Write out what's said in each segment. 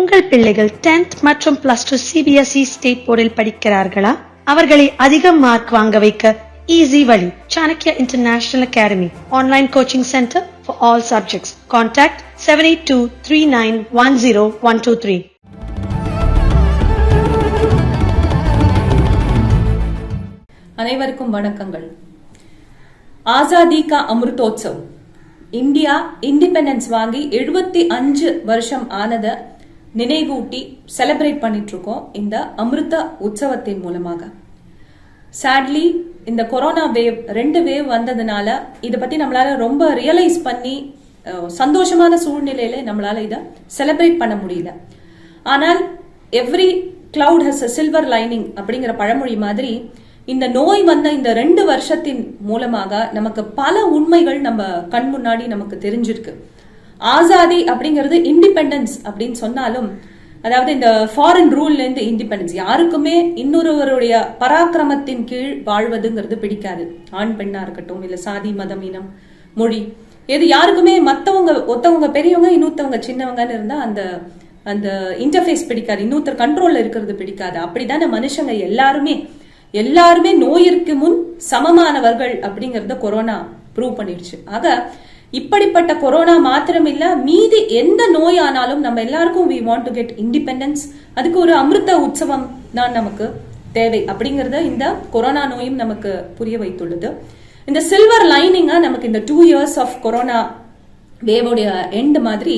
உங்கள் பிள்ளைகள் 10th மற்றும் +2 CBSE ஸ்டேட் போர்டில் படிக்கிறார்களா? அவர்களை அதிக மார்க் வாங்க வைக்க ஈஸி வழி. Chanakya international academy online coaching centre for all subjects. Contact 7823910123. அனைவருக்கும் வணக்கங்கள். ஆசாதி கா அமிர்தோத்சவ், இந்தியா இண்டிபெண்டன்ஸ் வாங்கி 75 வருஷம் ஆனத நினைவூட்டி செலிப்ரேட் பண்ணிட்டு இருக்கோம் இந்த அமிர்த உற்சவத்தின் மூலமாக. சேட்லி இந்த கொரோனா வேவ் 2 வேவ் வந்ததுனால இதை பத்தி நம்மளால ரொம்ப ரியலைஸ் பண்ணி சந்தோஷமான சூழ்நிலையில நம்மளால இதை செலிப்ரேட் பண்ண முடியல. ஆனால் every cloud has a silver lining அப்படிங்கிற பழமொழி மாதிரி இந்த நோய் வந்த இந்த 2 வருஷத்தின் மூலமாக நமக்கு பல உண்மைகள் நம்ம கண் முன்னாடி நமக்கு தெரிஞ்சிருக்கு. ஆசாதி அப்படிங்கிறது இண்டிபெண்டன்ஸ் அப்படின்னு சொன்னாலும், அதாவது இந்த ஃபாரின் ரூல்ல இருந்து இண்டிபெண்டன்ஸ், யாருக்குமே இன்னொருவருடைய பராக்கிரமத்தின் கீழ் வாழ்வதுங்கிறது பிடிக்காது. ஆண் பெண்ணா இருக்கட்டும், இல்ல சாதி மதம் இனம் மொழி எது யாருக்குமே ஒருத்தவங்க பெரியவங்க இன்னொருத்தவங்க சின்னவங்கன்னு இருந்தா அந்த அந்த இன்டர்ஃபேஸ் பிடிக்காது, இன்னொருத்தர் கண்ட்ரோல்ல இருக்கிறது பிடிக்காது. அப்படிதான மனுஷங்க எல்லாருமே நோயிற்கு முன் சமமானவர்கள் அப்படிங்கறத கொரோனா ப்ரூவ் பண்ணிடுச்சு. ஆக இப்படிப்பட்ட கொரோனா மாத்திரம் இல்ல, மீதி எந்த நோய் ஆனாலும் நம்ம எல்லாருக்கும் we want to get independence. அதுக்கு ஒரு அமிர்த உற்சவம் தான் நமக்கு தேவை அப்படிங்கறத இந்த கொரோனா நோயும் நமக்கு புரிய வைத்துள்ளது. இந்த சில்வர் லைனிங்கா நமக்கு இந்த 2 years ஆஃப் கொரோனா வேவோடைய எண்ட் மாதிரி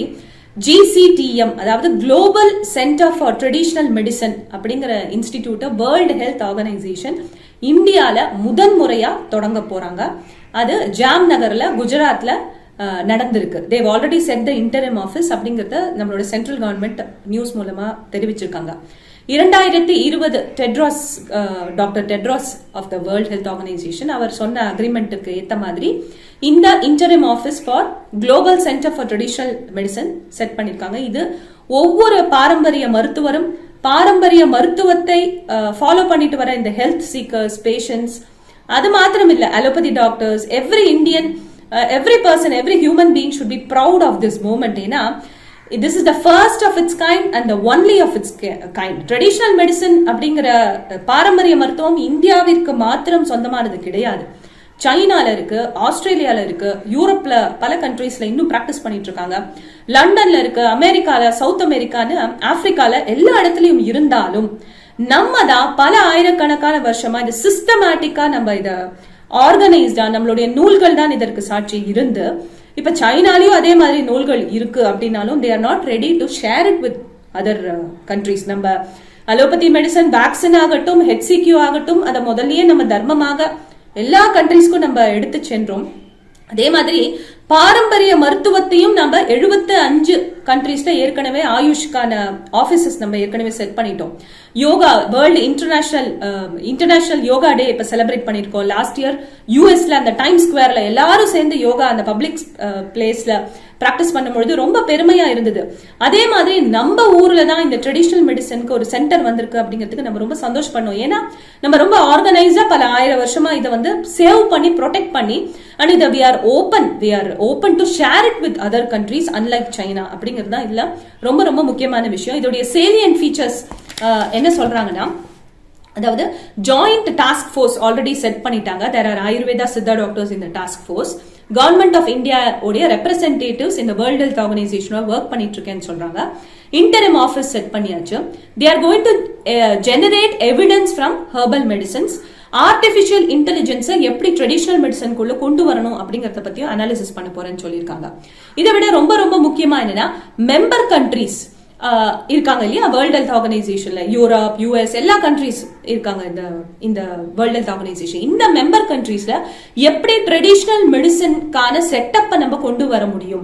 GCTM, அதாவது global centre for traditional medicine அப்படிங்கிற இன்ஸ்டிடியூட்டை வேர்ல்டு ஹெல்த் ஆர்கனைசேஷன் இந்தியால முதன்முறையா தொடங்க போறாங்க. அது ஜாம் நகர்ல குஜராத்ல நடந்திருக்கு. They've already set the interim office அப்படிங்கறத நம்மளோட சென்ட்ரல் கவர்மெண்ட் நியூஸ் மூலமா தெரிவிச்சிருக்காங்க. 2020 doctor Tedros of the world health organisation அவர் சொன்ன அக்ரிமெண்ட்டுக்கு ஏத்த மாதிரி இந்த interim office for global centre for traditional medicine set பண்ணிருக்காங்க. இது ஒவ்வொரு பாரம்பரிய மருத்துவரும் பாரம்பரிய மருத்துவத்தை ஃபாலோ பண்ணிட்டு வர இந்த ஹெல்த் சீக்கர்ஸ், பேஷண்ட்ஸ், அது மாத்திரம் இல்ல, allopathy doctors, every Indian, every person, every human being should be proud of this moment. ஏன்னா this is the first of its kind and the only of its kind. Traditional medicine அப்படிங்கிற பாரம்பரிய மருத்துவம் இந்தியாவிற்கு மாத்திரம் சொந்தமானது கிடையாது. சைனால இருக்கு, ஆஸ்திரேலியால இருக்கு, யூரோப்ல பல கண்ட்ரீஸ்ல இன்னும் பிராக்டிஸ் பண்ணிட்டு இருக்காங்க, லண்டன்ல இருக்கு, அமெரிக்கால, சவுத் அமெரிக்கான்னு, ஆப்பிரிக்கால எல்லா இடத்துலயும் இருந்தாலும் நம்ம தான் பல ஆயிரக்கணக்கான வருஷமா இது சிஸ்டமேட்டிக்கா நம்ம இத ஆர்கனைஸ்டா நம்மளுடைய நூல்கள் தான் இதற்கு சாட்சி இருந்து, இப்ப சைனாலயும் அதே மாதிரி நூல்கள் இருக்கு அப்படின்னாலும் they are not ready to share it with other countries. நம்ம அலோபதி மெடிசன், வேக்சின் ஆகட்டும், HCQ ஆகட்டும், அதை முதல்லயே நம்ம தர்மமாக எல்லா கண்ட்ரீஸ்க்கும் நம்ம எடுத்து சென்றோம். அதே மாதிரி பாரம்பரிய மருத்துவத்தையும் நம்ம 75 கண்ட்ரீஸ்ல ஏற்கனவே ஆயுஷ்கான ஆபீசஸ் நம்ம ஏற்கனவே செட் பண்ணிட்டோம். யோகா வேர்ல்டு இன்டர்நேஷனல் யோகா டே இப்ப செலிப்ரேட் பண்ணிருக்கோம். லாஸ்ட் இயர் யூஎஸ்ல அந்த டைம் ஸ்கொயர்ல எல்லாரும் சேர்ந்து யோகா அந்த பப்ளிக் பிளேஸ்ல பிராக்டிஸ் பண்ணும்பொழுது ரொம்ப பெருமையா இருந்தது. அதே மாதிரி நம்ம ஊர்ல தான் இந்த ட்ரெடிஷனல் மெடிசனுக்கு ஒரு சென்டர் வந்திருக்கு அப்படிங்கிறதுக்கு நம்ம ரொம்ப சந்தோஷப்படணும். ஏன்னா நம்ம ரொம்ப ஆர்கனைஸா பல 1000 வருஷமா இதை வந்து சேவ் பண்ணி ப்ரொடெக்ட் பண்ணி and இதை we are open to share it with other countries unlike China அப்படிங்கிறது தான் இதுல ரொம்ப ரொம்ப முக்கியமான விஷயம். இதோடைய salient features என்ன சொல்றாங்கன்னா, அதாவது joint task force already set பண்ணிட்டாங்க. There are Ayurveda Siddha doctors இந்த task force. Government of India உடைய ரெப்ரசன்டேட்டிவ்ஸ் இந்த வேர்ல்ட் ஹெல்த் ஆர்கனைசேஷனோட ஒர்க் பண்ணிட்டு இருக்கேன்னு சொல்றாங்க. இன்டரிம் ஆஃபீஸ் செட் பண்ணியாச்சு. They are going to generate evidence from herbal medicines. Artificial இன்டெலிஜென்ஸை எப்படி ட்ரெடிஷனல் மெடிசனுக்குள்ள கொண்டு வரணும் அப்படிங்கறத பத்தியும் அனாலிசிஸ் பண்ண போறேன்னு சொல்லியிருக்காங்க. இதை விட ரொம்ப ரொம்ப முக்கியமா என்னன்னா, மெம்பர் கண்ட்ரீஸ் இருக்காங்க இல்லையா வேர்ல்ட் ஹெல்த் ஆர்கனைசேஷன்ல, யூரோப், யூஎஸ் எல்லா கண்ட்ரீஸ் இருக்காங்க இந்த வேர்ல்ட் ஹெல்த் ஆர்கனைசேஷன். இந்த மெம்பர் கண்ட்ரீஸ்ல எப்படி ட்ரெடிஷனல் மெடிசனுக்கான செட்டப்பை நம்ம கொண்டு வர முடியும்,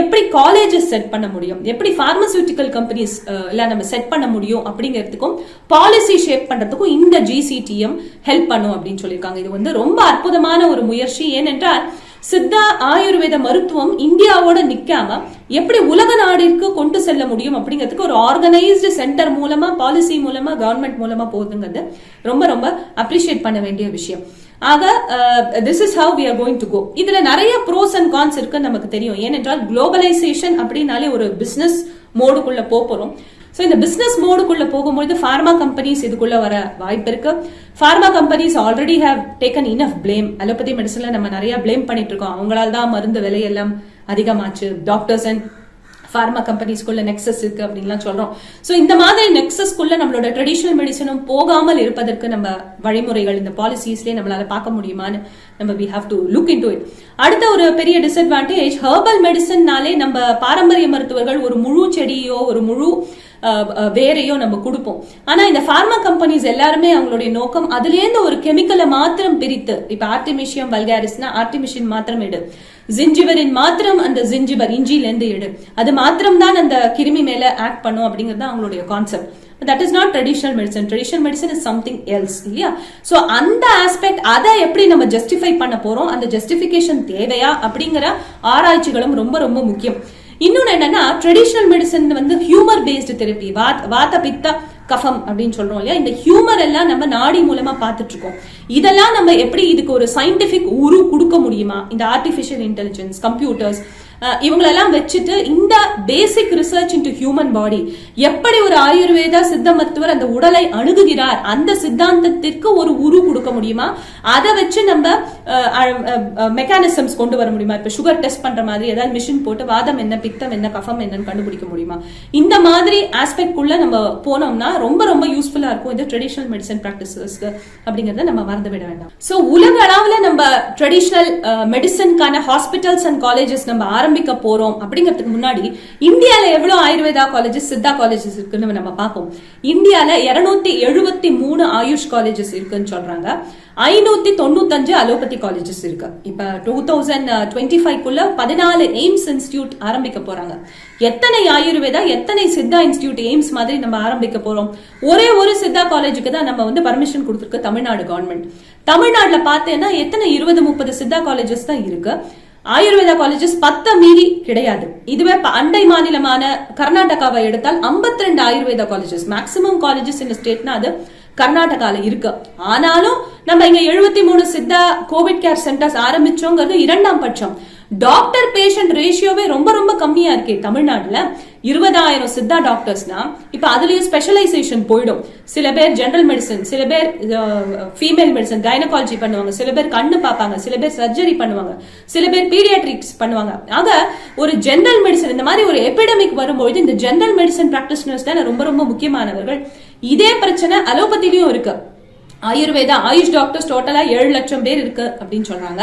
எப்படி காலேஜஸ் செட் பண்ண முடியும், எப்படி பார்மசூட்டிக்கல் கம்பெனிஸ் எல்லாம் நம்ம செட் பண்ண முடியும் அப்படிங்கிறதுக்கும் பாலிசி ஷேப் பண்றதுக்கும் இந்த GCTM ஹெல்ப் பண்ணும் அப்படின்னு சொல்லியிருக்காங்க. இது வந்து ரொம்ப அற்புதமான ஒரு முயற்சி. ஏனென்றால் சித்தா ஆயுர்வேத மருத்துவம் இந்தியாவோட நிக்காம எப்படி உலக நாடிற்கு கொண்டு செல்ல முடியும் அப்படிங்கிறதுக்கு ஒரு ஆர்கனைஸ்டு சென்டர் மூலமா, பாலிசி மூலமா, கவர்மெண்ட் மூலமா போகுதுங்கிறது ரொம்ப ரொம்ப அப்ரிஷியேட் பண்ண வேண்டிய விஷயம். ஆக this is how we are going to go. இதுல நிறைய ப்ரோஸ் அண்ட் கான்ஸ் இருக்கு நமக்கு தெரியும். ஏனென்றால் குளோபலைசேஷன் அப்படின்னாலே ஒரு பிசினஸ் மோடுக்குள்ள போறோம். ஸோ இந்த பிசினஸ் மோடுக்குள்ள போகும்போது ஃபார்மா கம்பெனிஸ் இதுக்குள்ள வர வாய்ப்பு இருக்கு. Pharma companies already have taken enough blame. Allopathy மெடிசன்ல நம்ம நிறைய பிளேம் பண்ணிட்டு இருக்கோம். அவங்களால தான் மருந்து விலையெல்லாம் அதிகமாச்சு. டாக்டர்ஸ் அண்ட் ஃபார்மா கம்பெனிஸ்குள்ள நெக்ஸஸ் இருக்கு அப்படின்லாம் சொல்றோம். ஸோ இந்த மாதிரி நெக்ஸஸ்குள்ள நம்மளோட ட்ரெடிஷனல் மெடிசனும் போகாமல் இருப்பதற்கு நம்ம வழிமுறைகள் இந்த பாலிசிஸ்லேயே நம்மளால பார்க்க முடியுமான்னு நம்ம we have to look into it. அடுத்த ஒரு பெரிய டிஸ்அட்வான்டேஜ், ஹெர்பல் மெடிசன்னாலே நம்ம பாரம்பரிய மருத்துவர்கள் ஒரு முழு செடியோ ஒரு முழு வேறையோ நம்ம கொடுப்போம். ஆனா இந்த பார்மா கம்பெனிஸ் எல்லாருமே அவங்களுடைய நோக்கம் அதுலேருந்து ஒரு கெமிக்கலை மாத்திரம் பிரித்து, இப்ப ஆர்டிமிஷியம் வல்காரிஸ்னா ஆர்டிமிஷியன் மாத்திரம் எடு, ஜிஞ்சிபரின் மாத்திரம் அந்த ஜிஞ்சிபர் இஞ்சில இருந்து எடு, அது மாத்திரம் தான் அந்த கிருமி மேல ஆக்ட் பண்ணும் அப்படிங்கிறது அவங்களுடைய concept. That is not traditional medicine. Traditional medicine is something else இல்லையா? சோ அந்த ஆஸ்பெக்ட் அதை எப்படி நம்ம ஜஸ்டிஃபை பண்ண போறோம், அந்த ஜஸ்டிபிகேஷன் தேவையா அப்படிங்கிற ஆராய்ச்சிகளும் ரொம்ப ரொம்ப முக்கியம். இன்னொன்னு என்னன்னா, ட்ரெடிஷனல் மெடிசன் வந்து ஹியூமர் பேஸ்டு தெரப்பி, வாத பித்த கஃபம் அப்படின்னு சொல்றோம் இல்லையா? இந்த ஹியூமர் எல்லாம் நம்ம நாடி மூலமா பார்த்துட்டு இருக்கோம். இதெல்லாம் நம்ம எப்படி இதுக்கு ஒரு சயின்டிபிக் உரு கொடுக்க முடியுமா? இந்த ஆர்டிபிஷியல் இன்டெலிஜென்ஸ், கம்ப்யூட்டர்ஸ் இவங்களெல்லாம் வச்சுட்டு இந்த பேசிக் ரிசர்ச் இன்டு ஹியூமன் பாடி எப்படி ஒரு ஆயுர்வேதா சித்த மருத்துவர் அந்த உடலை அணுகுகிறார், அந்த சித்தாந்தத்திற்கு ஒரு உரு கொடுக்க முடியுமா? அதை வச்சு நம்ம மெக்கானிசம்ஸ் கொண்டு வர முடியுமா? இப்ப சுகர் டெஸ்ட் பண்ற மாதிரி ஏதாவது மிஷின் போட்டு வாதம் என்ன, பித்தம் என்ன, கஃபம் என்னன்னு கண்டுபிடிக்க முடியுமா? இந்த மாதிரி ஆஸ்பெக்ட் குள்ள நம்ம போனோம்னா ரொம்ப ரொம்ப யூஸ்ஃபுல்லா இருக்கும் இந்த ட்ரெடிஷனல் மெடிசன் பிராக்டிசஸ்க்கு அப்படிங்கறத நம்ம மறந்து விட வேண்டாம். சோ உலக அளவுல நம்ம ட்ரெடிஷனல் மெடிசனுக்கான ஹாஸ்பிட்டல்ஸ் அண்ட் காலேஜஸ் நம்ம ஆரம்பிக்க போறோம் அப்படிங்கிறதுக்கு முன்னாடி இந்தியால எவ்வளவு ஆயுர்வேதா காலேஜஸ், சித்தா காலேஜஸ் இருக்குன்னு நம்ம பார்ப்போம். இந்தியால 273 ஆயுஷ் காலேஜஸ் இருக்குன்னு சொல்றாங்க. 595 அலோபதி காலேஜஸ் இருக்கு. இப்ப 2025 14 எய்ம்ஸ் இன்ஸ்டிடியூட் ஆரம்பிக்க போறாங்க. எத்தனை ஆயுர்வேதா, எத்தனை சித்தா இன்ஸ்டிடியூட் எய்ம்ஸ் மாதிரி நம்ம ஆரம்பிக்க போறோம்? ஒரே ஒரு சித்தா காலேஜுக்கு தான் நம்ம வந்து பர்மிஷன் கொடுத்திருக்கு தமிழ்நாடு கவர்மெண்ட். தமிழ்நாடுல பார்த்தேன்னா எத்தனை 20-30 சித்தா காலேஜஸ் தான் இருக்கு. ஆயுர்வேதா காலேஜஸ் 10 மீறி கிடையாது. இதுவே அண்டை மாநிலமான கர்நாடகாவை எடுத்தால் 52 ஆயுர்வேதா காலேஜஸ், மேக்சிமம் காலேஜஸ் இந்த ஸ்டேட்னா அது கர்நாடகால இருக்கு. ஆனாலும் நம்ம இங்க 73 சித்தா கோவிட் கேர் சென்டர்ஸ் ஆரம்பிச்சோங்கிறது 2ஆம் பட்சம். டாக்டர் பேஷண்ட் ரேஷியோவே ரொம்ப ரொம்ப கம்மியா இருக்கு தமிழ்நாடுல. 20,000 சித்தா டாக்டர்ஸ்னா இப்ப அதுலயும் ஸ்பெஷலைசேஷன் போயிடும். சில பேர் ஜெனரல் மெடிசன், சில பேர் ஃபீமேல் மெடிசன் கைனகாலஜி பண்ணுவாங்க, சில பேர் கண்ணு பார்ப்பாங்க, சில பேர் சர்ஜரி பண்ணுவாங்க, சில பேர் பீடியாட்ரிக்ஸ் பண்ணுவாங்க. ஆக ஒரு ஜெனரல் மெடிசன் இந்த மாதிரி ஒரு எபிடமிக் வரும்போது இந்த ஜெனரல் மெடிசன் பிராக்டிஷனர்ஸ் தான் ரொம்ப ரொம்ப முக்கியமானவர்கள். இதே பிரச்சனை அலோபதியிலும் இருக்கு. ஆயுர்வேதா ஆயுஷ் டாக்டர்ஸ் டோட்டலா 7 லட்சம் பேர் இருக்கு அப்படின்னு சொல்றாங்க.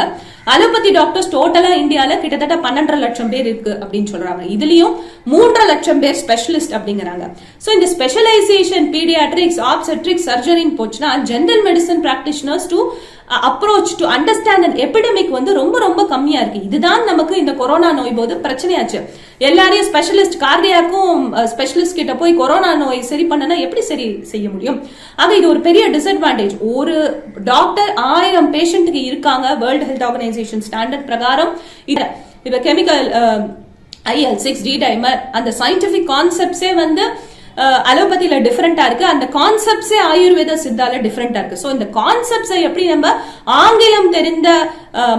அலோபதி டாக்டர்ஸ் டோட்டலா இந்தியால கிட்டத்தட்ட 12.5 லட்சம் பேர் இருக்கு அப்படின்னு சொல்றாங்க. இதுலயும் 3.5 லட்சம் பேர் ஸ்பெஷலிஸ்ட் அப்படிங்கிறாங்க. சோ இந்த ஸ்பெஷலைசேஷன் பீடியாட்ரிக்ஸ், ஆப்ஸ்டெட்ரிக்ஸ், சர்ஜரின்னு போச்சுன்னா general medicine practitioners to approach to understand and epidemic வந்து ரொம்ப ரொம்ப கம்மியா இருக்கு. இதுதான் நமக்கு இந்த கொரோனா நோய் போது பிரச்சனையாச்சு. எல்லாரையும் ஸ்பெஷலிஸ்ட், கார்டியாக்கும் ஸ்பெஷலிஸ்ட் கிட்ட போய் கொரோனா நோய் சரி பண்ணனா எப்படி சரி செய்ய முடியும்? ஆக இது ஒரு பெரிய டிஸ்அட்வான்டேஜ். ஒரு டாக்டர் 1000 பேஷண்ட்டுக்கு இருக்காங்க வேர்ல்ட் ஹெல்த் ஆர்கனைசேஷன் ஸ்டாண்டர்ட் பிரகாரம். இப்ப கெமிக்கல் IL-6 D-டைமர் அந்த சயின்டிபிக் கான்செப்ட்ஸே வந்து அலோபதியில டிஃபரெண்டா இருக்கு. அந்த கான்செப்ட்ஸே ஆயுர்வேத சித்தால டிஃபரெண்டா இருக்கு. சோ இந்த கான்செப்ட்ஸை எப்படி நம்ம ஆங்கிலம் தெரிந்த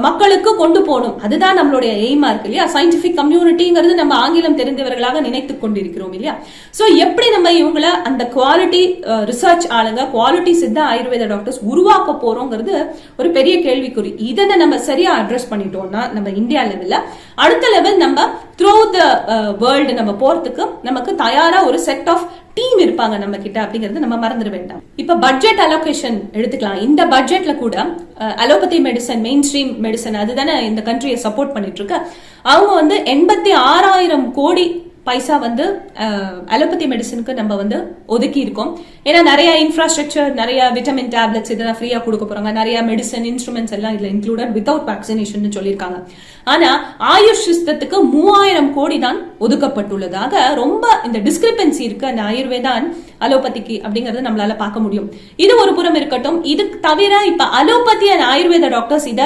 மக்களுக்கு கொண்டு போகணும், அதுதான் நம்மளுடைய எய்மா இருக்கு இல்லையா? சயின்டிபிக் கம்யூனிட்டிங்கிறது நம்ம ஆங்கிலம் தெரிந்தவர்களாக நினைத்துக் கொண்டிருக்கிறோம் இல்லையா? சோ எப்படி நம்ம இவங்கள அந்த குவாலிட்டி ரிசர்ச் ஆளுங்க, குவாலிட்டி சித்தா ஆயுர்வேத டாக்டர்ஸ் உருவாக்க போறோங்கிறது ஒரு பெரிய கேள்விக்குறி. இதனை நம்ம சரியா அட்ரஸ் பண்ணிட்டோம்னா நம்ம இந்தியா லெவல்ல அடுத்த லெவல் நம்ம த்ரூ த வேர்ல்டு நம்ம போறதுக்கு நமக்கு தயாரா ஒரு செட் ஆஃப் டீம் இருப்பாங்க நம்ம கிட்ட அப்படிங்கறது நம்ம மறந்துட வேண்டாம். இப்ப பட்ஜெட் அலோகேஷன் எடுத்துக்கலாம். இந்த பட்ஜெட்ல கூட allopathy medicine, main stream medicine அதுதானே இந்த கண்ட்ரியை சப்போர்ட் பண்ணிட்டு இருக்கு. அவங்க வந்து 86,000 கோடி பைசா வந்து அலோபதி மெடிசனுக்கு நம்ம வந்து ஒதுக்கி இருக்கோம். ஏன்னா நிறைய இன்ஃப்ராஸ்ட்ரக்சர், நிறைய விட்டமின் டேப்லெட்ஸ் இதெல்லாம் ஃப்ரீயா கொடுக்க போறாங்க. நிறைய மெடிசன் இன்ஸ்ட்ருமெண்ட்ஸ் எல்லாம் இதுல இன்க்ளூடட் வித்வுட் வேக்சினேஷன் சொல்லியிருக்காங்க. ஆனா ஆயுஷ் சிஸ்டத்துக்கு 3000 கோடி தான் ஒதுக்கப்பட்டுள்ளதாக ரொம்ப இந்த டிஸ்கிரிபன்சி இருக்கு அந்த ஆயுர்வேதா அலோபதிக்கு அப்படிங்கறத நம்மளால பார்க்க முடியும். இது ஒரு புறம் இருக்கட்டும். இது தவிர இப்ப அலோபதி அண்ட் ஆயுர்வேத டாக்டர்ஸ் இத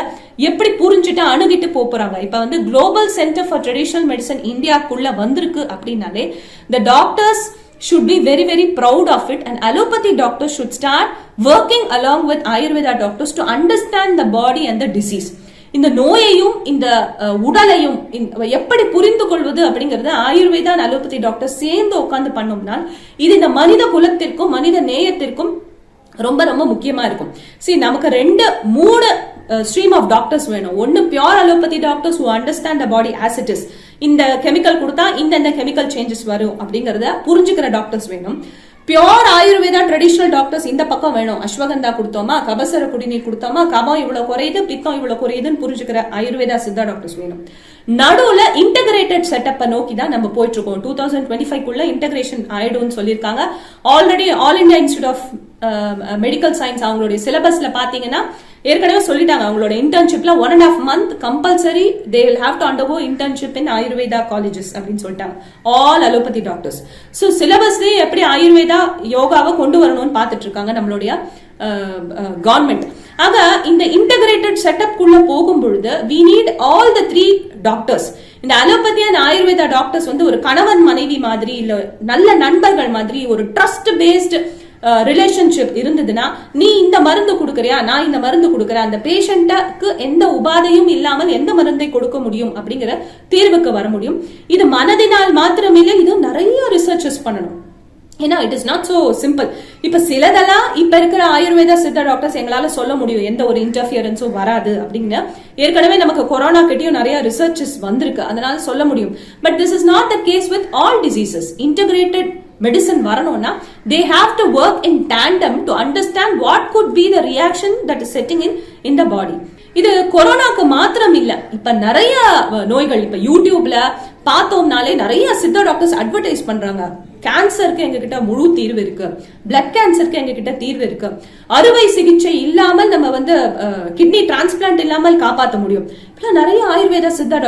எப்படி புரிஞ்சுட்டு அணுகிட்டு போறாங்க. இப்ப வந்து global centre for traditional medicine இந்தியாக்குள்ள வந்திருக்கு அப்படின்னாலே the doctors should be very very proud of it, and allopathy doctors should start working along with ayurveda doctors to understand the body and the disease. இந்த நோயையும் இந்த உடலையும் எப்படி புரிந்து கொள்வது அப்படிங்கறது ஆயுர்வேதா அலோபதி டாக்டர் சேர்ந்து உட்கார்ந்து பண்ணோம்னா இது இந்த மனித குலத்திற்கும் மனித நேயத்திற்கும் ரொம்ப ரொம்ப முக்கியமா இருக்கும். நமக்கு 2-3 ஸ்ட்ரீம் ஆஃப் டாக்டர்ஸ் வேணும். ஒன்னு pure allopathy doctors who understand the body as it is. இந்த கெமிக்கல் கொடுத்தா இந்த கெமிக்கல் சேஞ்சஸ் வரும் அப்படிங்கறத புரிஞ்சுக்கிற டாக்டர்ஸ் வேணும். பியோர் ஆயுர்வேதா ட்ரெடிஷனல் டாக்டர்ஸ் இந்த பக்கம் வேணும். அஸ்வகந்தா கொடுத்தோமா, கபசர குடிநீர் கொடுத்தோமா, கபம் இவ்வளவு குறையுது, பித்தம் இவ்வளவு குறையுதுன்னு புரிஞ்சுக்கிற ஆயுர்வேதா சித்தா டாக்டர்ஸ் வேணும். நடுவுல இன்டகிரேட்டட் செட்டப்பை நோக்கி தான் நம்ம போயிட்டு இருக்கோம். 2025 இன்டகிரேஷன் ஆயிடும்னு சொல்லியிருக்காங்க. Already All India Institute of Medical Science அவங்களுடைய சிலபஸ்ல பாத்தீங்கன்னா ஏற்கனவே சொல்லிட்டாங்க, அவங்களோட இன்டர்ன்ஷிப்ல 1.5 month compulsory they will have to undergo internship in Ayurveda colleges அப்படின்னு சொல்லிட்டாங்க ஆல் அலோபதி டாக்டர்ஸ். சோ சிலபஸ்லயே எப்படி ஆயுர்வேதா யோகாவை கொண்டு வரணும்னு பாத்துட்டு இருக்காங்க நம்மளுடைய கவர்மெண்ட். ஆக இந்த இன்டகிரேட்டட் செட்டப் குள்ள போகும் பொழுது we need all the 3 doctors. இந்த அலோபதி அண்ட் ஆயுர்வேதா டாக்டர்ஸ் வந்து ஒரு கணவன் மனைவி மாதிரி, இல்ல நல்ல நண்பர்கள் மாதிரி, ஒரு ட்ரஸ்ட் பேஸ்ட் ரிலேஷன்ஷிப் இருந்ததுன்னா, நீ இந்த மருந்து கொடுக்கறியா, நான் இந்த மருந்து கொடுக்கறேன், அந்த பேஷண்ட்டுக்கு எந்த உபாதையும் இல்லாமல் எந்த மருந்தை கொடுக்க முடியும் அப்படிங்கிற தீர்வுக்கு வர முடியும். இது மனதினால் மாத்திரமில்லை, இது நிறைய ரிசர்ச்சஸ் பண்ணணும். ஏன்னா it is not so simple. இப்ப சிலதெல்லாம் இப்ப இருக்கிற ஆயுர்வேதா சித்தா டாக்டர்ஸ் எங்களால சொல்ல முடியும், எந்த ஒரு இன்டர்ஃபியரன்ஸும் வராது அப்படின்னு. ஏற்கனவே நமக்கு கொரோனா கிட்டயும் நிறைய ரிசர்ச்சஸ் வந்திருக்கு, அதனால சொல்ல முடியும். But this is not the case with all diseases. Integrated medicine வரணும்னா they have to work in tandem to understand what could be the reaction that is setting in the body. இது கொரோனாக்கு மாத்திரம் இல்ல, இப்ப நிறைய நோய்கள் இப்ப யூடியூப்ல பார்த்தோம்னாலே நிறைய சித்தா டாக்டர்ஸ் அட்வர்டைஸ் பண்றாங்க. கேன்சருக்கு எங்க கிட்ட முழு தீர்வு இருக்கு, பிளட் கேன்சருக்கு எங்க கிட்ட தீர்வு இருக்கு, அறுவை சிகிச்சை இல்லாமல் நம்ம வந்து கிட்னி டிரான்ஸ்பிளான்ட் இல்லாமல் காப்பாற்ற முடியும். இப்ப நிறைய ஆயுர்வேதா சித்தா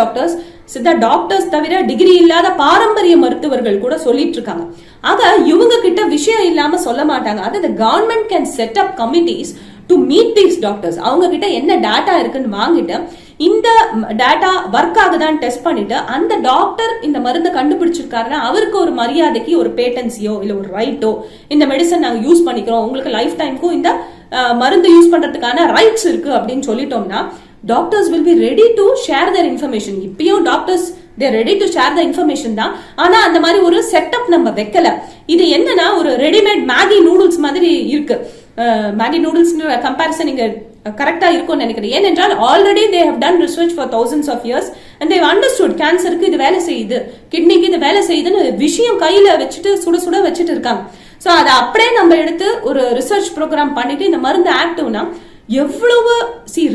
டாக்டர்ஸ் தவிர டிகிரி இல்லாத பாரம்பரிய மருத்துவர்கள் கூட சொல்லிட்டு இருக்காங்க. ஆக இவங்க கிட்ட விஷயம் இல்லாம சொல்ல மாட்டாங்க. அது government can set up committees to meet these doctors. அவங்க கிட்ட என்ன டேட்டா இருக்குன்னு வாங்கிட்டு இந்த டேட்டா ஒர்க் ஆகுதான்னு டெஸ்ட் பண்ணிட்டு அந்த டாக்டர் இந்த மருந்தை கண்டுபிடிச்சிருக்காருன்னா அவருக்கு ஒரு மரியாதைக்கு ஒரு பேட்டன்சியோ இல்ல ஒரு ரைட்டோ, இந்த மெடிசன் நாங்க யூஸ் பண்ணிக்கிறோம், உங்களுக்கு லைஃப் டைம்க்கும் இந்த மருந்து யூஸ் பண்றதுக்கான ரைட்ஸ் இருக்கு அப்படின்னு சொல்லிட்டோம்னா doctors will be ready to share their information. இப்பயும் doctors they are ready to share the information தான். ஆனா அந்த மாதிரி ஒரு செட்டப் நம்ம வைக்கல. இது என்னன்னா ஒரு ரெடிமேட் மேகி நூடுல்ஸ் மாதிரி இருக்கு. மேகி நூடுல்ஸ் கம்பேரிசன் இங்க கரெக்டா இருக்கும்னு நினைக்கிறேன். ஏனென்றால் already they have done research for thousands of years and they have understood கேன்சருக்கு இது வேலை செய்யுது, கிட்னிக்கு இது வேலை செய்யுதுன்னு விஷயம் கையில வச்சுட்டு சுட சுட வச்சுட்டு இருக்காங்க. சோ அதை அப்படியே நம்ம எடுத்து ஒரு ரிசர்ச் ப்ரோக்ராம் பண்ணிட்டு இந்த மருந்து ஆக்டிவ்னா எவ்வளவு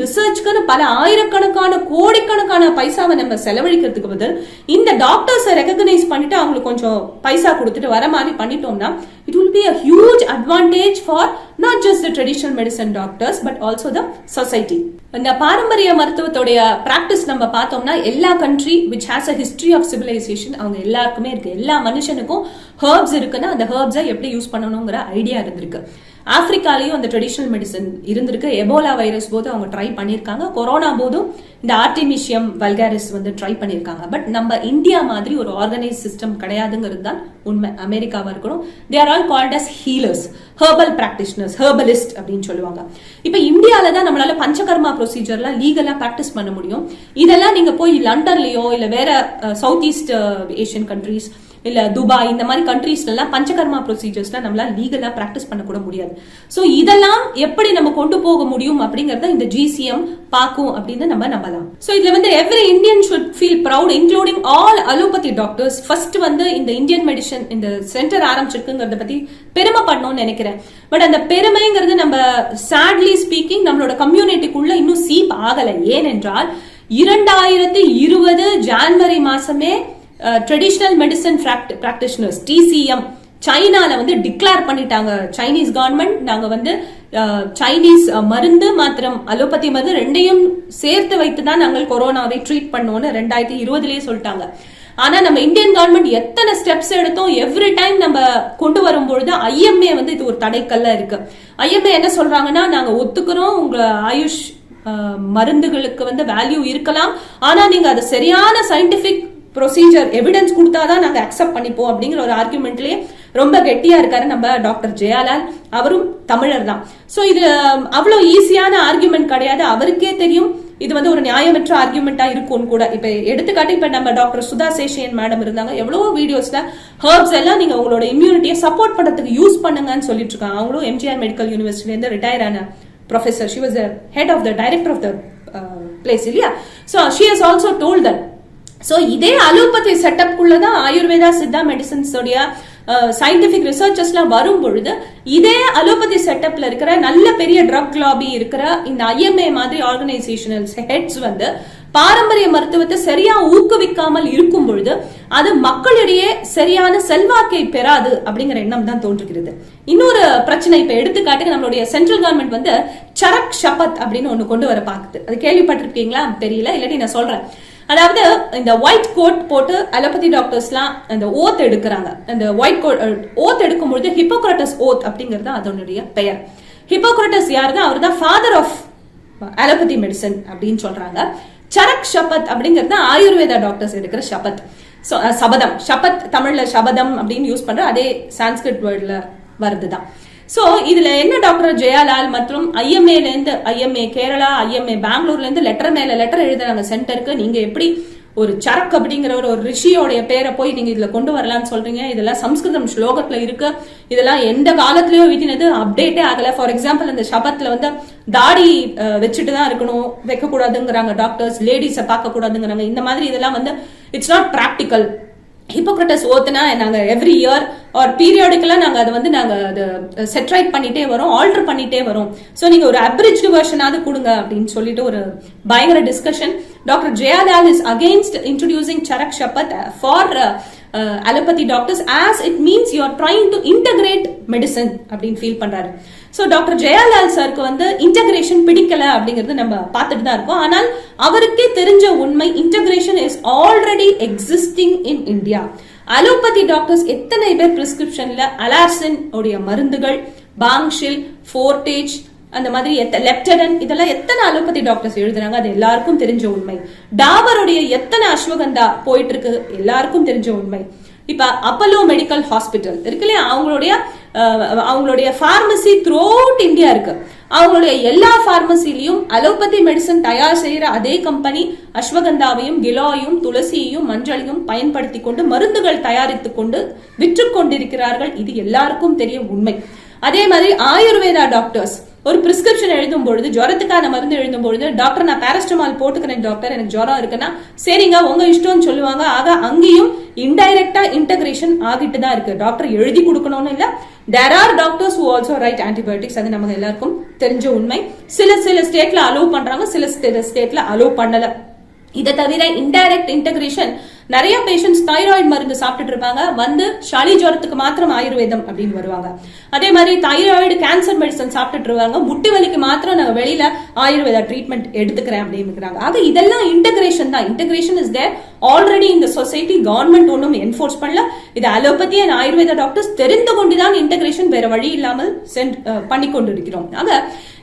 ரிசர்ச்க்குன்னு பல ஆயிரக்கணக்கான கோடிக்கணக்கான பைசாவை நம்ம செலவழிக்கிறதுக்கு பதில் இந்த டாக்டர்ஸை ரெகக்னைஸ் பண்ணிட்டு அவங்களுக்கு கொஞ்சம் பைசா கொடுத்துட்டு வர மாதிரி பண்ணிட்டோம்னா it will be a huge advantage for not just the traditional medicine doctors but also the society. இந்த பாரம்பரிய மருத்துவத்துடைய பிராக்டிஸ் நம்ம பார்த்தோம்னா எல்லா country which has a history of civilization அவங்க எல்லாருக்குமே இருக்கு. எல்லா மனுஷனுக்கும் ஹெர்ப்ஸ் இருக்குன்னா அந்த ஹெர்ப்ஸை எப்படி யூஸ் பண்ணணுங்கிற ஐடியா இருந்திருக்கு. ஆப்பிரிக்காலையும் அந்த ட்ரெடிஷனல் மெடிசன் இருந்திருக்கு. எபோலா வைரஸ் போது அவங்க ட்ரை பண்ணிருக்காங்க. கொரோனா போதும் இந்த ஆர்டிமிஷியம் வல்காரிஸ் வந்து ட்ரை பண்ணிருக்காங்க. பட் நம்ம இந்தியா மாதிரி ஒரு ஆர்கனைஸ் சிஸ்டம் கிடையாதுங்கிறது தான் உண்மை. அமெரிக்காவா இருக்கணும், they are all called as healers, herbal practitioners, herbalist அப்படின்னு சொல்லுவாங்க. இப்ப இந்தியால தான் நம்மளால பஞ்சகர்மா ப்ரொசீஜர்லாம் லீகலா பிராக்டிஸ் பண்ண முடியும். இதெல்லாம் நீங்க போய் லண்டன்லயோ இல்ல வேற சவுத் ஈஸ்ட் ஏஷியன் கண்ட்ரீஸ் இல்ல துபாய் இந்த மாதிரி கண்ட்ரீஸ்ல எல்லாம் பஞ்சகர்மா ப்ரொசீஜர்ஸ்ல நம்மளால லீகலா பிராக்டிஸ் பண்ண கூட முடியாது. சோ இதெல்லாம் எப்படி நம்ம கொண்டு போக முடியும் அப்படிங்கறத இந்த ஜிசிஎம் பாக்கும் அப்படின்னு நம்ம நம்பலாம். சோ இதுல வந்து every Indian should feel proud including all allopathy doctors. First வந்து இந்த இந்தியன் மெடிசன் இந்த சென்டர் ஆரம்பிச்சிருக்குங்கிறத பத்தி பெருமை பண்ணணும்னு நினைக்கிறேன். பட் அந்த பெருமைங்கிறது நம்ம சாட்லி ஸ்பீக்கிங் நம்மளோட கம்யூனிட்டிக்குள்ள இன்னும் சீப் ஆகல. ஏனென்றால் 2020 ஜான்வரி மாசமே ட்ரெடிஷனல் மெடிசன் பிராக்டிஷனர்ஸ் டிசிஎம் சைனால வந்து டிக்ளேர் பண்ணிட்டாங்க. சைனீஸ் கவர்மெண்ட் நாங்க வந்து சைனீஸ் மருந்து மாத்திரம் அலோபதி மருந்து ரெண்டையும் சேர்த்து வைத்து தான் நாங்கள் கொரோனாவை ட்ரீட் பண்ணோம்னு 2020 சொல்லிட்டாங்க. ஆனா நம்ம இந்தியன் கவர்மெண்ட் எத்தனை ஸ்டெப்ஸ் எடுத்தோம், எவ்ரி டைம் நம்ம கொண்டு வரும்பொழுது ஐஎம்ஏ வந்து இது ஒரு தடைக்கல்ல இருக்கு. ஐஎம்ஏ என்ன சொல்றாங்கன்னா நாங்க ஒத்துக்கிறோம் உங்க ஆயுஷ் மருந்துகளுக்கு வந்து வேல்யூ இருக்கலாம், ஆனா நீங்க அது சரியான சயின்டிபிக் ப்ரொசீஜர் எவிடன்ஸ் கொடுத்தாதான் நாங்க அக்செப்ட் பண்ணிப்போம் அப்படிங்கிற ஒரு ஆர்குமெண்ட்லயே ரொம்ப கெட்டியா இருக்காரு நம்ம டாக்டர் ஜெயாலால். அவரும் தமிழர் தான். சோ இது அவ்வளவு ஈஸியான ஆர்குமெண்ட் கிடையாது. அவருக்கே தெரியும் இது வந்து ஒரு நியாயமற்ற ஆர்குமெண்டா இருக்கும்னு கூட. இப்ப எடுத்துக்காட்டு இப்ப நம்ம டாக்டர் சுதா சேஷியன் மேடம் இருந்தாங்க, எவ்வளவோ வீடியோஸ்ல ஹெர்ப்ஸ் எல்லாம் நீங்க உங்களோட இம்யூனிட்டியை சப்போர்ட் பண்றதுக்கு யூஸ் பண்ணுங்கன்னு சொல்லிட்டு இருக்காங்க. அவங்களும் எம்ஜிஆர் மெடிக்கல் யூனிவர்சிட்டில இருந்து ரிட்டையர் ஆன professor. She was the head of the director of the place இல்லையா. So she has also told that. So இதே அலோபதி செட்டப் குள்ளதான் ஆயுர்வேதா சித்தா மெடிசன்ஸ் உடைய சயின்டிபிக் ரிசர்ச்சஸ்லாம் வரும் பொழுது இதே அலோபதி செட்டப்ல இருக்கிற நல்ல பெரிய ட்ரக் லாபி இருக்கிற இந்த ஐஎம்ஏ மாதிரி ஆர்கனைசேஷனல் ஹெட்ஸ் வந்து பாரம்பரிய மருத்துவத்தை சரியா ஊக்குவிக்காமல் இருக்கும் பொழுது அது மக்களிடையே சரியான செல்வாக்கை பெறாது அப்படிங்கிற எண்ணம் தான் தோன்றுகிறது. இன்னொரு பிரச்சனை இப்ப எடுத்துக்காட்டுக்கு நம்மளுடைய சென்ட்ரல் கவர்மெண்ட் வந்து சரக் ஷபத் அப்படின்னு ஒண்ணு கொண்டு வர பாக்குது. அது கேள்விப்பட்டிருக்கீங்களா தெரியல, இல்லாட்டி நான் சொல்றேன். அதாவது இந்த ஒயிட் கோட் போட்டு அலோபதி டாக்டர்ஸ்லாம் அந்த ஓத் எடுக்கிறாங்க. அந்த ஒயிட் கோட் ஓத் எடுக்கும்பொழுது ஹிப்போக்ரட்டஸ் ஓத் அப்படிங்கிறது அதனுடைய பெயர். ஹிப்போக்ரட்டஸ் யாருன்னா அவர் தான் ஃபாதர் ஆஃப் அலோபதி மெடிசன் அப்படின்னு சொல்றாங்க. சரக் ஷபத் அப்படிங்கிறது ஆயுர்வேதா டாக்டர்ஸ் எடுக்கிற ஷபத். சபதம், ஷபத் தமிழ்ல சபதம் அப்படின்னு யூஸ் பண்ற அதே சான்ஸ்கிரிட் வேர்ட்ல வருதுதான். சோ இதுல என்ன டாக்டர் ஜெயாலால் மற்றும் ஐஎம்ஏல இருந்து, ஐஎம்ஏ கேரளா, ஐஎம்ஏ பெங்களூர்ல இருந்து லெட்டர் மேல லெட்டர் எழுதுறாங்க சென்டருக்கு. நீங்க எப்படி ஒரு சரக் அப்படிங்கிற ஒரு ரிஷியோடைய பேரை போய் நீங்க இதுல கொண்டு வரலாம்னு சொல்றீங்க? இதெல்லாம் சம்ஸ்கிருதம் ஸ்லோகத்துல இருக்கு, இதெல்லாம் எந்த காலத்திலயோ வீட்டினது, அப்டேட்டே ஆகல. ஃபார் எக்ஸாம்பிள் இந்த சபத்துல வந்து தாடி வச்சுட்டு தான் இருக்கணும், வைக்க கூடாதுங்கிறாங்க டாக்டர்ஸ், லேடிஸை பார்க்க கூடாதுங்கிறாங்க. இந்த மாதிரி இதெல்லாம் வந்து இட்ஸ் நாட் பிராக்டிக்கல். ஹிப்போக்ரட்டஸ் ஓத்துனா நாங்க எவ்ரி இயர் ஆர் பீரியாடிக்கலா நாங்க அதை வந்து நாங்க அதை செட்ரைட் பண்ணிட்டே வரோம், ஆல்டர் பண்ணிட்டே வரோம். சோ நீங்க ஒரு அப்ரிஜ்டு வெர்ஷனாவது கொடுங்க அப்படின்னு சொல்லிட்டு ஒரு பயங்கர discussion. Doctor Jayalal is against introducing Charak Shapath for allopathy doctors as it means you are trying to integrate medicine அப்படின்னு ஃபீல் பண்றாரு. சோ டாக்டர் ஜெயாலால் சாருக்கு வந்து இன்டகிரேஷன் பிடிக்கல அப்படிங்கிறது நம்ம பார்த்துட்டு தான் இருக்கோம். ஆனால் அவருக்கே தெரிஞ்ச உண்மை, integration is already existing in India. Allopathy doctors எத்தனை பேர் பிரிஸ்கிரிப்ஷன்ல அலார்சின் உடைய மருந்துகள், பாங்ஷில், ஃபோர்டேஜ், அந்த மாதிரி லெப்டனன், இதெல்லாம் எத்தனை அலோபதி டாக்டர்ஸ் எழுதுறாங்க, அது எல்லாருக்கும் தெரிஞ்ச உண்மை. டாபருடைய எத்தனை அஸ்வகந்தா போயிட்டு இருக்கு எல்லாருக்கும் தெரிஞ்ச உண்மை. இப்ப அப்பலோ மெடிக்கல் ஹாஸ்பிட்டல் இருக்கு இல்லையா, அவங்களுடைய பார்மசி த்ரூ அவுட் இந்தியா இருக்கு. அவங்களுடைய எல்லா பார்மசிலையும் அலோபதி மெடிசன் தயார் செய்யற அதே கம்பெனி அஸ்வகந்தாவையும் கிலோயும் துளசியையும் மஞ்சளையும் பயன்படுத்தி கொண்டு மருந்துகள் தயாரித்துக் கொண்டு விற்று கொண்டிருக்கிறார்கள். இது எல்லாருக்கும் தெரிய உண்மை. அதே மாதிரி ஆயுர்வேதா டாக்டர்ஸ் ஒரு பிரிஸ்கிரிப்ஷன் எழுதும் பொழுது, ஜுரத்துக்கான மருந்து எழுதும் பொழுது, டாக்டர் நான் பாராஸ்டமால் போட்டுக்கிறேன் டாக்டர், எனக்கு ஜுரம் இருக்குன்னா சரிங்க உங்க இஷ்டம்னு சொல்லுவாங்க. ஆக அங்கேயும் இன்டைரக்டா இன்டகிரேஷன் ஆகிட்டு தான் இருக்கு. டாக்டர் எழுதி கொடுக்கணும்னு இல்ல, there are doctors who also write antibiotics. அது நமக்கு எல்லாருக்கும் தெரிஞ்ச உண்மை. சில ஸ்டேட்ல அலோவ் பண்றாங்க, சில ஸ்டேட்ல அலோவ் பண்ணல. இதை தவிர இன்டைரக்ட் இன்டகிரேஷன் நிறைய பேஷண்ட்ஸ் தைராய்டு மருந்து சாப்பிட்டுட்டு இருப்பாங்க, வந்து சளி ஜுரத்துக்கு மாத்திரம் ஆயுர்வேதம் அப்படின்னு வருவாங்க. அதே மாதிரி தைராய்டு கேன்சர் மெடிசன் சாப்பிட்டுட்டு இருவாங்க, முட்டி வலிக்கு மாத்திரம் நான் வெளியில ஆயுர்வேதா ட்ரீட்மெண்ட் எடுத்துக்கிறேன் அப்படின்னு. ஆக இதெல்லாம் இன்டகிரேஷன் தான். இன்டகிரேஷன் இஸ் தேர் ஆல்ரெடி இந்த சொசைட்டி. கவர்மெண்ட் ஒன்றும் என்ஃபோர்ஸ் பண்ணல. இது அலோபதி அண்ட் ஆயுர்வேதா டாக்டர்ஸ் தெரிந்து கொண்டுதான் இன்டகிரேஷன் வேற வழி இல்லாமல் பண்ணி கொண்டு இருக்கிறோம். ஆக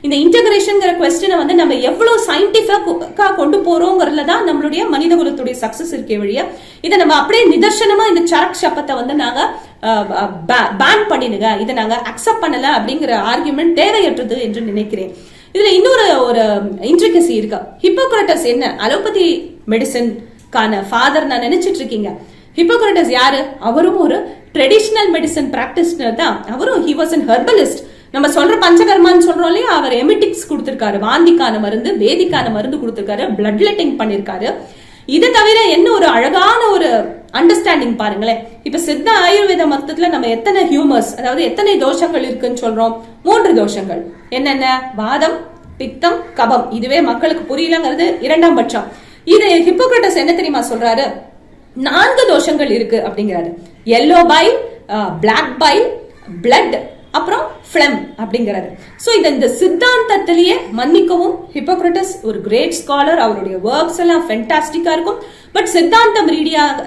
இந்த இன்டகிரேஷன் கொஸ்டினை வந்து நம்ம எவ்வளவு சயின்டிபிக்கா கொண்டு போறோங்கிறதுல தான் நம்மளுடைய மனித குலத்துடைய சக்சஸ் இருக்கே வழியா. இதை நம்ம அப்படியே நிதர்சனமா இந்த சரக் ஷபத்தை வந்து நாங்க பேன் பண்ணிடுங்க, இதை நாங்க அக்செப்ட் பண்ணல அப்படிங்கிற ஆர்குமெண்ட் தேவையற்றது என்று நினைக்கிறேன். இதுல இன்னொரு ஒரு இன்ட்ரிகசி இருக்கு. ஹிப்போக்ரட்டஸ் என்ன அலோபதி மெடிசன்கான ஃபாதர் நான் நினைச்சிட்டு இருக்கீங்க? ஹிப்போக்ரட்டஸ் யாரு? அவரும் ஒரு ட்ரெடிஷனல் மெடிசன் பிராக்டிஷனர் தான். அவரும் he was an herbalist. நம்ம சொல்ற பஞ்சகர்மான்னு சொல்றோம் இல்லையா, அவர் எமிட்டிக்ஸ் கொடுத்திருக்காரு, வாந்திக்கான மருந்து, வேதிக்கான மருந்து கொடுத்திருக்காரு, பிளட் லெட்டிங் பண்ணிருக்காரு. இது தவிர என்ன ஒரு அழகான ஒரு அண்டர்ஸ்டாண்டிங் பாருங்களேன். இப்ப சித்த ஆயுர்வேத மருத்துவத்துல நம்ம எத்தனை ஹியூமர்ஸ், அதாவது எத்தனை தோஷங்கள் இருக்குன்னு சொல்றோம்? 3 தோஷங்கள். என்னென்ன? வாதம், பித்தம், கபம். இதுவே மக்களுக்கு புரியலங்கிறது இரண்டாம் பட்சம். இது ஹிப்போக்ரட்டஸ் என்ன தெரியுமா சொல்றாரு? 4 தோஷங்கள் இருக்கு அப்படிங்கிறாரு. Yellow bile, black bile, blood, அப்புறம் பிளம் அப்படிங்கிறாரு. சோ இந்த சித்தாந்தத்திலேயே மன்னிக்கவும், ஹிப்போக்ரட்டஸ் ஒரு கிரேட் ஸ்காலர், அவருடைய ஒர்க்ஸ் எல்லாம் ஃபென்டாஸ்டிக்கா இருக்கும். பட் சித்தாந்தம்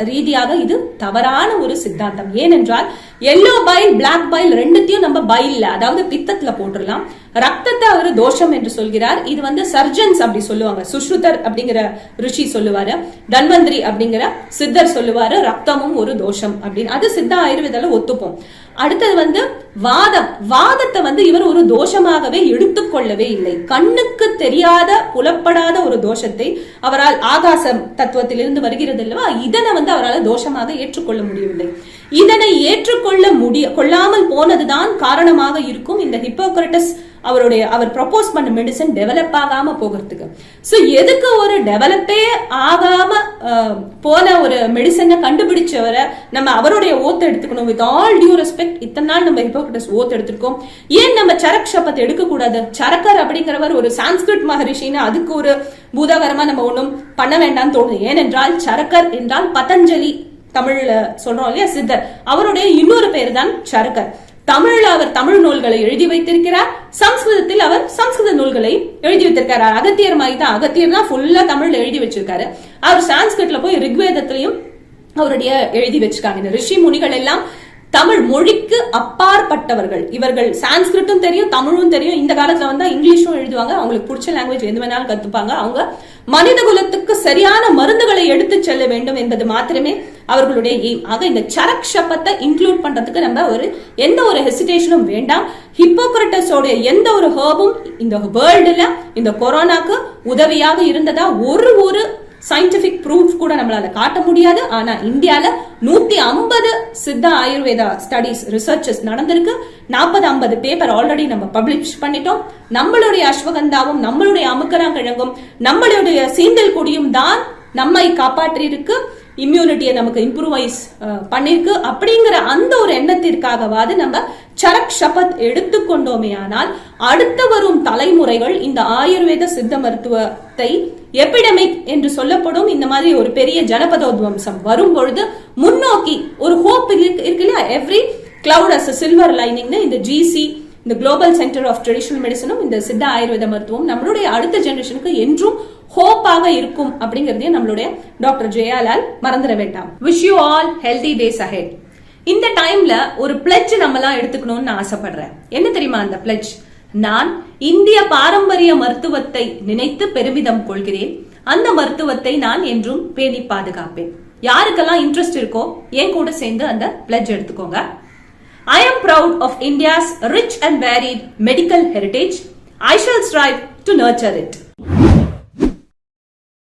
ரீதியாக இது தவறான ஒரு சித்தாந்தம். ஏனென்றால் எல்லோ பைல், பிளாக் பைல் ரெண்டுத்தையும் நம்ம பைல்ல, அதாவது பித்தத்துல போட்டுடலாம். ரத்தத்தை அவர் தோஷம் என்று சொல்கிறார். இது வந்து சர்ஜன்ஸ் அப்படி சொல்லுவாங்க. சுஷ்ருதர் அப்படிங்கிற ரிஷி சொல்லுவாரு, தன்வந்திரி அப்படிங்கிற சித்தர் சொல்லுவாரு ரத்தமும் ஒரு தோஷம் அப்படின்னு. அது சித்த ஆயுர்வேதால ஒத்துப்போம். அடுத்தது வந்து வாதத்தை இவர் ஒரு தோஷமாகவே எடுத்துக்கொள்ளவே இல்லை. கண்ணுக்கு தெரியாத புலப்படாத ஒரு தோஷத்தை அவரால் ஆகாசம் தத்துவத்திலிருந்து வருகிறது அல்லவா, இதனை அவரால் தோஷமாக ஏற்றுக்கொள்ள முடியவில்லை. இதனை கொள்ளாமல் போனதுதான் காரணமாக இருக்கும் இந்த ஹிப்போக்ரட்டஸ் அவர் ப்ரப்போஸ் பண்ண மெடிசன் டெவலப் ஆகாம போகிறதுக்கு. சோ எதுக்கு ஒரு டெவலப்பே ஆகாம போன ஒரு மெடிசனை கண்டுபிடிச்சவரை நம்ம அவருடைய ஓத்து எடுத்துக்கணும். வித் ஆல் டியூ ரெஸ்பெக்ட், இத்தனை நாள் நம்ம ஹிப்போக்ரட்டஸ் ஓத்து எடுத்திருக்கோம், ஏன் நம்ம சரக் ஷபத் எடுக்க கூடாது? சரக்கர் அப்படிங்கிறவர் ஒரு சான்ஸ்கிரிட் மகரிஷின்னு அதுக்கு ஒரு பூதாகரமா நம்ம ஒண்ணும் பண்ண வேண்டாம்னு தோணுது. ஏனென்றால் சரக்கர் என்றால் பதஞ்சலி, தமிழ்ல சொல்றோம் இல்லையா, சித்தர், அவருடைய இன்னொரு பேர் தான் சரக்கர். தமிழ்ல அவர் தமிழ் நூல்களை எழுதி வைத்திருக்கிறார், சம்ஸ்கிருதத்தில் அவர் சம்ஸ்கிருத நூல்களை எழுதி வைத்திருக்கிறார். அகத்தியர் மாதிரி தான், அகத்தியர் தான் ஃபுல்லா தமிழ்ல எழுதி வச்சிருக்காரு. அவர் சான்ஸ்கிரிட்ல போய் ரிக்வேதத்திலையும் அவருடைய எழுதி வச்சிருக்காங்க. இந்த ரிஷி முனிகள் எல்லாம் தமிழ் மொழிக்கு அப்பாற்பட்டவர்கள். இவர்கள் சான்ஸ்கிரிட்டும் தெரியும், தமிழும் தெரியும். இந்த காலத்துல வந்தா இங்கிலீஷும் எழுதுவாங்க, அவங்களுக்கு பிடிச்ச லாங்குவேஜ் எது வேணாலும் கத்துப்பாங்க. அவங்க மனித குலத்துக்கு சரியான மருந்துகளை எடுத்து செல்ல வேண்டும் என்பது மாத்திரமே அவர்களுடைய எய்ம். ஆக இந்த சரக் ஷபத்தை இன்க்ளூட் பண்றதுக்கு நம்ம எந்த ஒரு ஹெசிடேஷனும் வேண்டாம். ஹிப்போக்ரட்டஸோட எந்த ஒரு ஹர்பும் இந்த வேர்ல்டுல இந்த கொரோனாக்கு உதவியாக இருந்ததா ஒரு சயின்டிபிக் ப்ரூஃப் கூட நம்மளால காட்ட முடியாது. ஆனா இந்தியால 150 சித்தா ஆயுர்வேதா ஸ்டடிஸ் ரிசர்ச்சஸ் நடந்திருக்கு. 40-50 பேப்பர் ஆல்ரெடி நம்ம பப்ளிஷ் பண்ணிட்டோம். நம்மளுடைய அஸ்வகந்தாவும் நம்மளுடைய அமுக்கராங்கிழங்கும் நம்மளுடைய சீந்தல் கொடியும் தான் நம்மை காப்பாற்றி இருக்கு, இம்யூனிட்டியை நமக்கு இம்ப்ரூவைஸ் பண்ணிருக்கு. அப்படிங்கிற அந்த ஒரு எண்ணத்திற்காகவாது நம்ம சரக் ஷபத் எடுத்துக்கொண்டோமே ஆனால் அடுத்து வரும் தலைமுறைகள் இந்த ஆயுர்வேத சித்த மருத்துவத்தை எபிடமிக் என்று சொல்லப்படும் இந்த மாதிரி ஒரு பெரிய ஜனபதோத்வம்சம் வரும் பொழுது முன்னோக்கி ஒரு ஹோப் இருக்கு இல்லையா, every cloud as silver lining. இந்த ஜிசி, இந்த குளோபல் சென்டர் ஆஃப் ட்ரெடிஷனல் மெடிசனும் இந்த சித்த ஆயுர்வேத மருத்துவம் நம்மளுடைய அடுத்த ஜெனரேஷனுக்கு என்றும் ஹோப்பாக இருக்கும் அப்படிங்கறதையும் நம்மளுடைய டாக்டர் ஜெயாலால் மறந்துட வேண்டாம். Wish you all healthy days ahead. இந்த டைம்ல ஒரு பிளட்ஜ் நம்மலாம் எடுத்துக்கணும்னு நான் ஆசைப்படுறேன். என்ன தெரியுமா அந்த பிளட்ஜ்? நான் இந்திய பாரம்பரிய மருத்துவத்தை நினைத்து பெருமிதம் கொள்கிறேன். அந்த மருத்துவத்தை நான் என்றும் பேணி பாதுகாப்பேன். யாருக்கெல்லாம் இன்ட்ரெஸ்ட் இருக்கோ என் கூட சேர்ந்து அந்த பிளட்ஜ் எடுத்துக்கோங்க. I am proud of India's rich and varied medical heritage. I shall strive to nurture it.